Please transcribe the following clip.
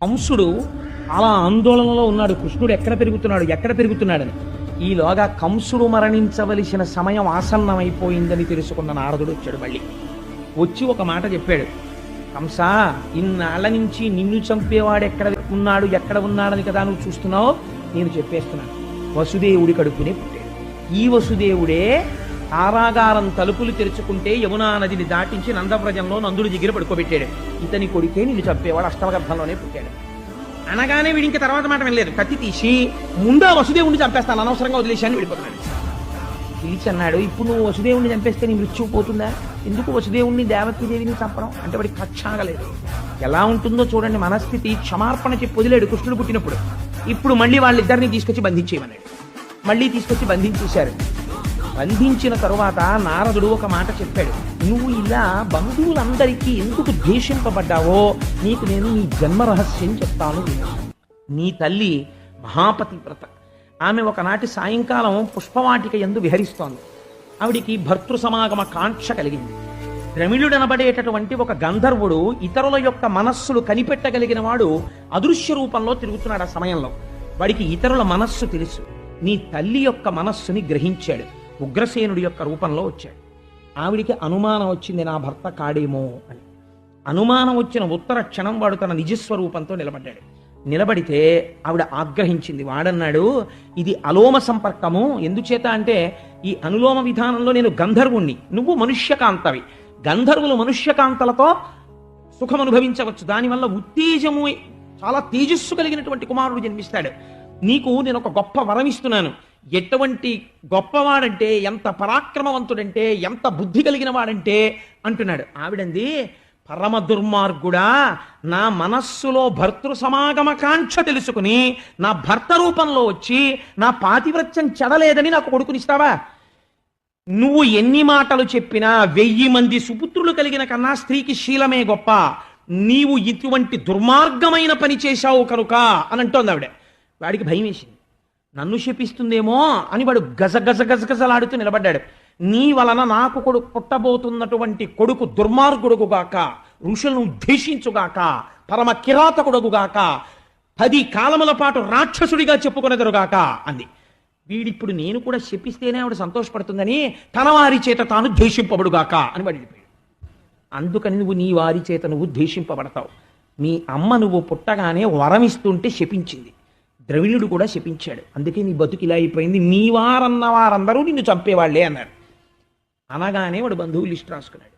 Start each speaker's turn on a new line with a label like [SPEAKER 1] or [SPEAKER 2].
[SPEAKER 1] కంసుడు అలా ఆందోళనలో ఉన్నాడు. కృష్ణుడు ఎక్కడ పెరుగుతున్నాడని. ఈలోగా కంసుడు మరణించవలసిన సమయం ఆసన్నమైపోయిందని తెలుసుకున్న నారదుడు వచ్చాడు. మళ్ళీ వచ్చి ఒక మాట చెప్పాడు. కంస, ఇన్నాళ్ల నుంచి నిన్ను చంపేవాడు ఎక్కడ ఉన్నాడని కదా నువ్వు చూస్తున్నావు. నేను చెప్పేస్తున్నాను, వసుదేవుడి కడుపునే పుట్టాడు. ఈ వసుదేవుడే కారాగారం తలుపులు తెరుచుకుంటే యమునా నదిని దాటించి నందవ్రజంలో నందుడి దగ్గర పడుకోబెట్టాడు. ఇతని కొడుకే నిన్ను చంపేవాడు అష్టమగర్భంలోనే పుట్టాడు అనగానే వీడింక తర్వాత మాట వెళ్ళలేదు. కత్తి తీసి ముందా వసుదేవుడిని చంపేస్తాను, అనవసరంగా వదిలేశాన్ని వెళ్ళిపోతున్నాడు. పిలిచి అన్నాడు, ఇప్పుడు నువ్వు వసుదేవుడిని చంపేస్తే నీ మృత్యువు పోతుందా? ఎందుకు వసుదేవుడిని దేవకీదేవిని చంపడం అంటే వాడికి కక్షాగలేదు. ఎలా ఉంటుందో చూడండి మనస్థితి. క్షమార్పణ చెప్పి వదిలేడు కృష్ణుడు పుట్టినప్పుడు. ఇప్పుడు మళ్ళీ వాళ్ళిద్దరిని తీసుకొచ్చి బంధించేయమన్నాడు. మళ్ళీ తీసుకొచ్చి బంధించేశారు. బంధించిన తరువాత నారదుడు ఒక మాట చెప్పాడు. నువ్వు ఇలా బంధువులందరికీ ఎందుకు ద్వేషింపబడ్డావో నీకు నేను నీ జన్మ రహస్యం చెప్తాను. నీ తల్లి మహాపతివ్రత. ఆమె ఒకనాటి సాయంకాలం పుష్పవాటిక యందు విహరిస్తోంది. ఆవిడికి భర్తృ సమాగమ కాంక్ష కలిగింది. ద్రమిళుడనబడేటటువంటి ఒక గంధర్వుడు ఇతరుల యొక్క మనస్సులు కనిపెట్టగలిగిన వాడు అదృశ్య రూపంలో తిరుగుతున్నాడు. ఆ సమయంలో వాడికి ఇతరుల మనస్సు తెలుసు. నీ తల్లి యొక్క మనస్సుని గ్రహించాడు. ఉగ్రసేనుడి యొక్క రూపంలో వచ్చాడు. ఆవిడికి అనుమానం వచ్చింది, నా భర్త కాడేమో అని. అనుమానం వచ్చిన ఉత్తర క్షణం వాడు తన నిజస్వరూపంతో నిలబడ్డాడు. నిలబడితే ఆవిడ ఆగ్రహించింది. వాడన్నాడు, ఇది అలోమ సంపర్కము. ఎందుచేత అంటే ఈ అనులోమ విధానంలో నేను గంధర్వుణ్ణి, నువ్వు మనుష్యకాంతవి. గంధర్వులు మనుష్యకాంతలతో సుఖం అనుభవించవచ్చు. దానివల్ల ఉత్తేజము, చాలా తేజస్సు కలిగినటువంటి కుమారుడు జన్మిస్తాడు. నీకు నేను ఒక గొప్ప వరం ఇస్తున్నాను. ఎటువంటి గొప్పవాడంటే, ఎంత పరాక్రమవంతుడంటే, ఎంత బుద్ధి కలిగిన వాడంటే అంటున్నాడు. ఆవిడంది, పరమ దుర్మార్గుడా, నా మనస్సులో భర్తృ సమాగమ కాంక్ష తెలుసుకుని నా భర్త రూపంలో వచ్చి నా పాతివ్రత్యం చెడలేదని నాకు కొడుకునిస్తావా? నువ్వు ఎన్ని మాటలు చెప్పినా 1000 మంది సుపుత్రులు కలిగిన కన్నా స్త్రీకి శీలమే గొప్ప. నీవు ఇటువంటి దుర్మార్గమైన పని చేశావు కనుక అని అంటోంది ఆవిడ. వాడికి భయం వేసింది. నన్ను శపిస్తుందేమో అని వాడు గజగజలాడుతూ నిలబడ్డాడు. నీ వలన నాకు కొడుకు పుట్టబోతున్నటువంటి కొడుకు దుర్మార్గుడుగుగాక, ఋషులను ఉద్దేశించుగాక, పరమ కిరాతకుడుగుగాక, 10 కాలముల పాటు రాక్షసుడిగా చెప్పుకొనెదరుగాక అంది. వీడిప్పుడు నేను కూడా శపిస్తేనే ఆవిడ సంతోషపడుతుందని తన వారి చేత తాను ద్వేషింపబడుగాక అని వాడు వెళ్ళిపోయాడు. అందుకని నువ్వు నీ వారి చేత నువ్వు ద్వేషింపబడతావు. మీ అమ్మ నువ్వు పుట్టగానే వరమిస్తుంటే శపించింది. ద్రవిణుడు కూడా శపించాడు. అందుకే నీ బతుకు ఇలా అయిపోయింది. మీ వారన్న వారందరూ నిన్ను చంపేవాళ్లే అన్నాడు. అనగానే వాడు బంధువులు లిస్ట్ రాసుకున్నాడు.